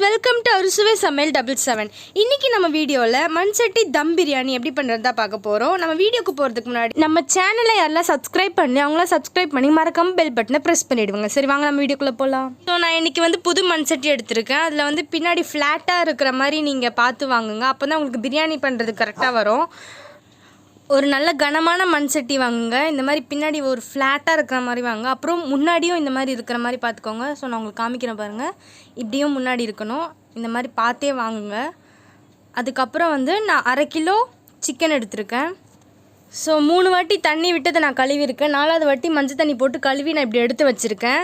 Welcome to அறுசுவை சமையல் 77. இன்னைக்கு நம்ம வீடியோவில் மண்சட்டி தம் பிரியாணி எப்படி பண்ணுறதா பார்க்க போகிறோம். நம்ம வீடியோக்கு போகிறதுக்கு முன்னாடி நம்ம சேனலை யாரெல்லாம் சப்ஸ்கிரைப் பண்ணி அவங்களாம் சப்ஸ்கிரைப் பண்ணி மறக்காம பெல் பட்டனை ப்ரெஸ் பண்ணிவிடுவாங்க. சரி வாங்க நம்ம வீடியோக்குள்ளே போகலாம். ஸோ நான் இன்றைக்கி புது மண்சட்டி எடுத்திருக்கேன். அதில் பின்னாடி ஃப்ளாட்டாக இருக்கிற மாதிரி நீங்கள் பார்த்து வாங்குங்க. அப்போ தான் உங்களுக்கு பிரியாணி பண்ணுறது கரெக்டாக வரும். ஒரு நல்ல கனமான மண் சட்டி வாங்குங்க. இந்த மாதிரி பின்னாடி ஒரு ஃப்ளாட்டாக இருக்கிற மாதிரி வாங்க. அப்புறம் முன்னாடியும் இந்த மாதிரி இருக்கிற மாதிரி பார்த்துக்கோங்க. ஸோ நான் உங்களுக்கு காமிக்கிறேன் பாருங்கள். இப்படியும் முன்னாடி இருக்கணும். இந்த மாதிரி பார்த்தே வாங்குங்க. அதுக்கப்புறம் நான் 1/2 கிலோ சிக்கன் எடுத்திருக்கேன். ஸோ 3 வாட்டி தண்ணி விட்டு நான் கழுவிருக்கேன். 4வது வாட்டி மஞ்சள் தண்ணி போட்டு கழுவி நான் இப்படி எடுத்து வச்சுருக்கேன்.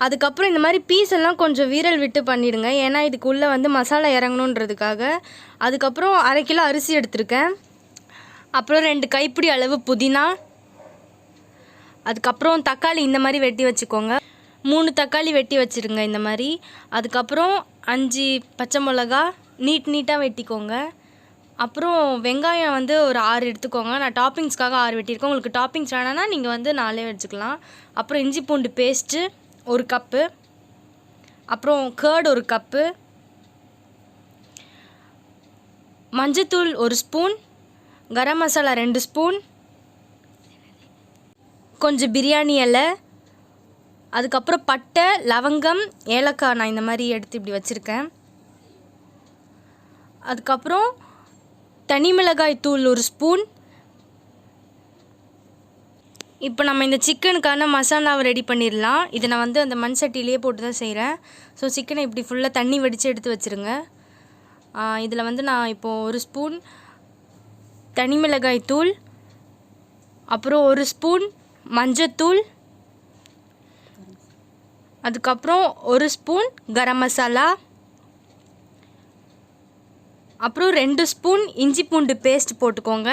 அதுக்கப்புறம் இந்த மாதிரி பீஸ் எல்லாம் கொஞ்சம் வீரல் விட்டு பண்ணிவிடுங்க. ஏன்னா இதுக்குள்ளே மசாலா இறங்கணுன்றதுக்காக. அதுக்கப்புறம் 1/2 கிலோ அரிசி எடுத்திருக்கேன். அப்புறம் 2 கைப்பிடி அளவு புதினா. அதுக்கப்புறம் தக்காளி இந்த மாதிரி வெட்டி வச்சுக்கோங்க. 3 தக்காளி வெட்டி வச்சுருங்க இந்த மாதிரி. அதுக்கப்புறம் 5 பச்சை மிளகா நீட்டாக வெட்டிக்கோங்க. அப்புறம் வெங்காயம் ஒரு 6 எடுத்துக்கோங்க. நான் டாப்பிங்ஸ்க்காக 6 வெட்டியிருக்கேன். உங்களுக்கு டாப்பிங்ஸ் வேணான்னா நீங்கள் 4 வச்சுக்கலாம். அப்புறம் இஞ்சி பூண்டு பேஸ்ட்டு 1 கப்பு. அப்புறம் கர்ட் 1 கப்பு. மஞ்சத்தூள் 1 ஸ்பூன். கரம் மசாலா 2 ஸ்பூன். கொஞ்சம் பிரியாணி இலை. அதுக்கப்புறம் பட்டை லவங்கம் ஏலக்காய் நான் இந்த மாதிரி எடுத்து இப்படி வச்சுருக்கேன். அதுக்கப்புறம் தனி மிளகாய் தூள் 1 ஸ்பூன். இப்போ நம்ம இந்த சிக்கனுக்கான மசாலாவை ரெடி பண்ணிடலாம். இதை நான் அந்த மண் சட்டியிலே போட்டு தான் செய்கிறேன். ஸோ சிக்கனை இப்படி ஃபுல்லாக தண்ணி வடித்து எடுத்து வச்சுருங்க. இதில் நான் இப்போது 1 ஸ்பூன் தனி மிளகாய் தூள், அப்புறம் 1 ஸ்பூன் மஞ்சத்தூள், அதுக்கப்புறம் 1 ஸ்பூன் கரம் மசாலா, அப்புறம் 2 ஸ்பூன் இஞ்சி பூண்டு பேஸ்ட் போட்டுக்கோங்க.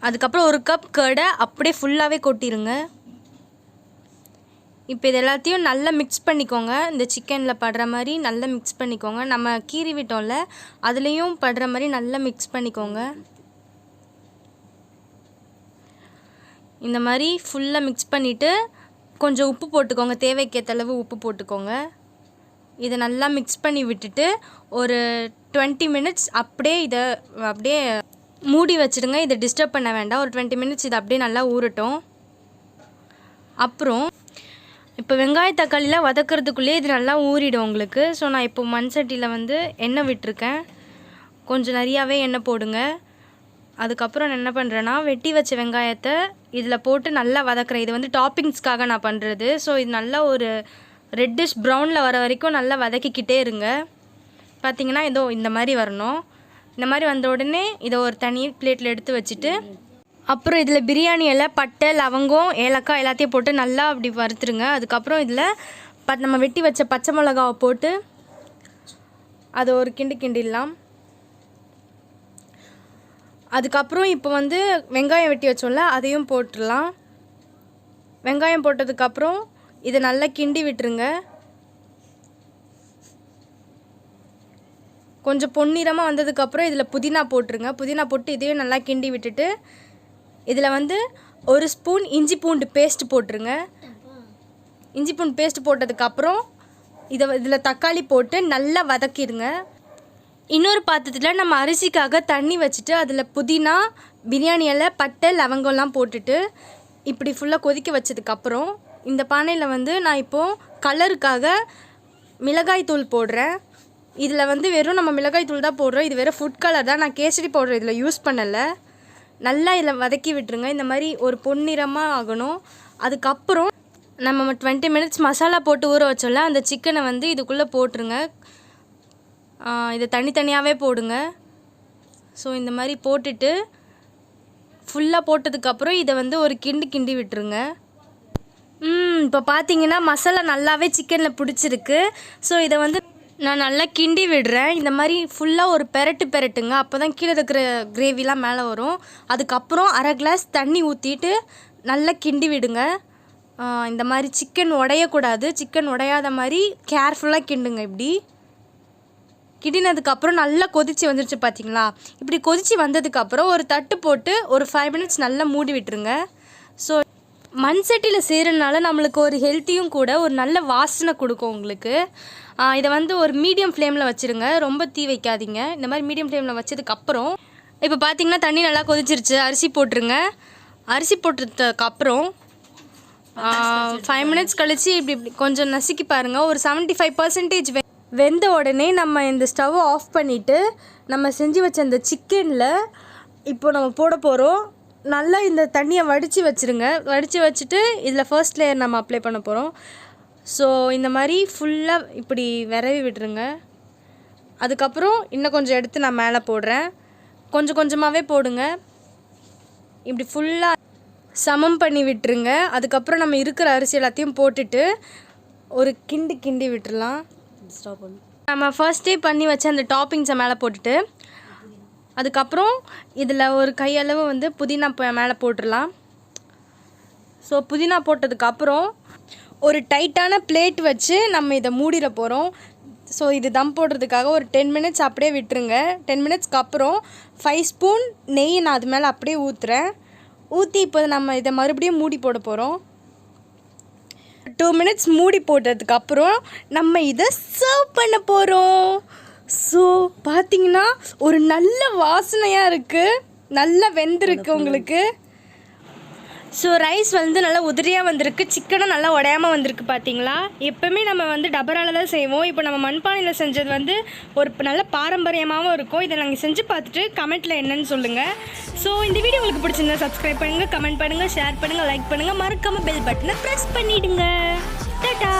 அதுக்கப்புறம் 1 கப் கர்டை அப்படியே ஃபுல்லாகவே கொட்டிடுங்க. இப்போ இது எல்லாத்தையும் நல்லா மிக்ஸ் பண்ணிக்கோங்க. இந்த சிக்கனில் படுற மாதிரி நல்லா மிக்ஸ் பண்ணிக்கோங்க. நம்ம கீறி விட்டோம்ல அதுலேயும் படுற மாதிரி நல்லா மிக்ஸ் பண்ணிக்கோங்க. இந்த மாதிரி ஃபுல்லாக மிக்ஸ் பண்ணிவிட்டு கொஞ்சம் உப்பு போட்டுக்கோங்க. தேவைக்கேற்ற அளவு உப்பு போட்டுக்கோங்க. இதை நல்லா மிக்ஸ் பண்ணி விட்டுட்டு ஒரு 20 மினிட்ஸ் அப்படியே மூடி வச்சுடுங்க. இதை டிஸ்டர்ப் பண்ண வேண்டாம். ஒரு 20 மினிட்ஸ் இதை அப்படியே நல்லா ஊறட்டும். அப்புறம் இப்போ வெங்காய தக்காளிலாம் வதக்கிறதுக்குள்ளே இது நல்லா ஊறிடும் உங்களுக்கு. ஸோ நான் இப்போ மண் சட்டியில் எண்ணெய் விட்டுருக்கேன். கொஞ்சம் நிறையாவே எண்ணெய் போடுங்க. அதுக்கப்புறம் நான் என்ன பண்ணுறேன்னா வெட்டி வச்ச வெங்காயத்தை இதில் போட்டு நல்லா வதக்குறேன். இது டாப்பிங்ஸ்க்காக நான் பண்ணுறது. ஸோ இது நல்லா ஒரு ரெட்டிஷ் ப்ரௌனில் வர வரைக்கும் நல்லா வதக்கிக்கிட்டே இருங்க. பார்த்திங்கன்னா இந்த மாதிரி வரணும். இந்த மாதிரி வந்த உடனே இதை ஒரு தனி பிளேட்டில் எடுத்து வச்சுட்டு அப்புறம் இதில் பிரியாணி இலை பட்டை லவங்கம் ஏலக்காய் எல்லாத்தையும் போட்டு நல்லா அப்படி வறுத்துருங்க. அதுக்கப்புறம் இதில் நம்ம வெட்டி வச்ச பச்சை மிளகாவை போட்டு அதை ஒரு கிண்டிடலாம். அதுக்கப்புறம் இப்போ வெங்காயம் வெட்டி வச்சோம்ல அதையும் போட்டுடலாம். வெங்காயம் போட்டதுக்கப்புறம் இதை நல்லா கிண்டி விட்டுருங்க. கொஞ்சம் பொன்னிறமாக வந்ததுக்கப்புறம் இதில் புதினா போட்டுருங்க. புதினா போட்டு இதையும் நல்லா கிண்டி விட்டுட்டு இதில் 1 ஸ்பூன் இஞ்சி பூண்டு பேஸ்ட் போட்டுருங்க. இஞ்சி பூண்டு பேஸ்ட் போட்டதுக்கப்புறம் இதில் தக்காளி போட்டு நல்லா வதக்கிடுங்க. இன்னொரு பாத்திரத்தில் நம்ம அரிசிக்காக தண்ணி வச்சுட்டு அதில் புதினா பிரியாணி இலை பட்டை லவங்கம்லாம் போட்டுட்டு இப்படி ஃபுல்லாக கொதிக்க வச்சதுக்கப்புறம் இந்த பானையில் நான் இப்போது கலருக்காக மிளகாய் தூள் போடுறேன். இதில் வெறும் நம்ம மிளகாய் தூள் தான் போடுறோம். இது வெறும் ஃபுட் கலர் தான். நான் கேசரி பவுடர் இதில் யூஸ் பண்ணலை. நல்லா இதில் வதக்கி விட்டுருங்க. இந்த மாதிரி ஒரு பொன்னிறமாக ஆகணும். அதுக்கப்புறம் நம்ம 20 மினிட்ஸ் மசாலா போட்டு ஊற வச்சோம்ல அந்த சிக்கனை இதுக்குள்ளே போட்டுருங்க. இதை தனித்தனியாகவே போடுங்க. ஸோ இந்த மாதிரி போட்டுட்டு ஃபுல்லாக போட்டதுக்கப்புறம் இதை ஒரு கிண்டி விட்டுருங்க. இப்போ பார்த்தீங்கன்னா மசாலா நல்லாவே சிக்கனில் பிடிச்சிருக்கு. ஸோ இதை நான் நல்லா கிண்டி விடுறேன். இந்த மாதிரி ஃபுல்லாக ஒரு பெரட்டுங்க. அப்போ தான் கீழே இருக்கிற கிரேவிலாம் மேலே வரும். அதுக்கப்புறம் 1/2 கிளாஸ் தண்ணி ஊற்றிட்டு நல்லா கிண்டி விடுங்க. இந்த மாதிரி சிக்கன் உடையக்கூடாது. சிக்கன் உடையாத மாதிரி கேர்ஃபுல்லாக கிண்டுங்க. இப்படி கிண்டினதுக்கப்புறம் நல்லா கொதித்து வந்துருச்சு பார்த்தீங்களா. இப்படி கொதித்து வந்ததுக்கப்புறம் ஒரு தட்டு போட்டு ஒரு 5 மினிட்ஸ் நல்லா மூடி விட்டுருங்க. ஸோ மண் சட்டியில் செய்கிறனால நம்மளுக்கு ஒரு ஹெல்த்தியும் கூட, ஒரு நல்ல வாசனை கொடுக்கும் உங்களுக்கு. இதை வந்து ஒரு மீடியம் ஃப்ளேமில் வச்சுருங்க, ரொம்ப தீ வைக்காதீங்க. இந்த மாதிரி மீடியம் ஃப்ளேமில் வச்சதுக்கப்புறம் இப்போ பார்த்தீங்கன்னா தண்ணி நல்லா கொதிச்சிருச்சு. அரிசி போட்டுருங்க. அரிசி போட்டதுக்கப்புறம் 5 மினிட்ஸ் கழித்து இப்படி கொஞ்சம் நசுக்கி பாருங்கள். ஒரு 75% வெந்த உடனே நம்ம இந்த ஸ்டவ்வை ஆஃப் பண்ணிவிட்டு நம்ம செஞ்சு வச்ச இந்த சிக்கனில் இப்போ நம்ம போட போகிறோம். நல்லா இந்த தண்ணியை வடித்து வச்சுருங்க. வடித்து வச்சுட்டு இதில் ஃபர்ஸ்ட் லேயர் நம்ம அப்ளை பண்ண போகிறோம். ஸோ இந்த மாதிரி ஃபுல்லாக இப்படி விரவி விட்டுருங்க. அதுக்கப்புறம் இன்னும் கொஞ்சம் எடுத்து நான் மேலே போடுறேன். கொஞ்சம் கொஞ்சமாகவே போடுங்க. இப்படி ஃபுல்லாக சமம் பண்ணி விட்டுருங்க. அதுக்கப்புறம் நம்ம இருக்கிற அரிசி எல்லாத்தையும் போட்டுட்டு ஒரு கிண்டி விட்டுடலாம். ஸ்டாப் பண்ணு. நம்ம ஃபர்ஸ்டே பண்ணி வச்ச அந்த டாப்பிங்ஸை மேலே போட்டுட்டு அதுக்கப்புறம் இதில் ஒரு கையளவு வந்து புதினா மேலே போட்டுடலாம். ஸோ புதினா போட்டதுக்கப்புறம் ஒரு டைட்டான பிளேட் வச்சு நம்ம இதை மூடிட போகிறோம். ஸோ இது தம் போடுறதுக்காக ஒரு 10 மினிட்ஸ் அப்படியே விட்டுருங்க. 10 மினிட்ஸ்க்கு அப்புறம் 5 ஸ்பூன் நெய் நான் அது மேலே அப்படியே ஊற்றுறேன். ஊற்றி இப்போ நம்ம இதை மறுபடியும் மூடி போட போகிறோம். 2 மினிட்ஸ் மூடி போட்டதுக்கப்புறம் நம்ம இதை சர்வ் பண்ண போகிறோம். ஸோ பார்த்தீங்கன்னா ஒரு நல்ல வாசனையாக இருக்குது, நல்லா வெந்திருக்கு உங்களுக்கு. ஸோ ரைஸ் வந்து நல்லா உதிரியாக வந்திருக்கு, சிக்கனும் நல்லா உடையாமல் வந்திருக்கு. பார்த்தீங்களா, எப்போவுமே நம்ம வந்து டபரால் தான் செய்வோம். இப்போ நம்ம மண்பானையில் செஞ்சது வந்து ஒரு நல்ல பாரம்பரியமாகவும் இருக்கும். இதை நாங்கள் செஞ்சு பார்த்துட்டு கமெண்ட்டில் என்னன்னு சொல்லுங்கள். ஸோ இந்த வீடியோ உங்களுக்கு பிடிச்சிருந்தா சப்ஸ்கிரைப் பண்ணுங்கள், கமெண்ட் பண்ணுங்கள், ஷேர் பண்ணுங்கள், லைக் பண்ணுங்கள், மறக்காமல் பெல் பட்டனை ப்ரெஸ் பண்ணிவிடுங்க. டாடா.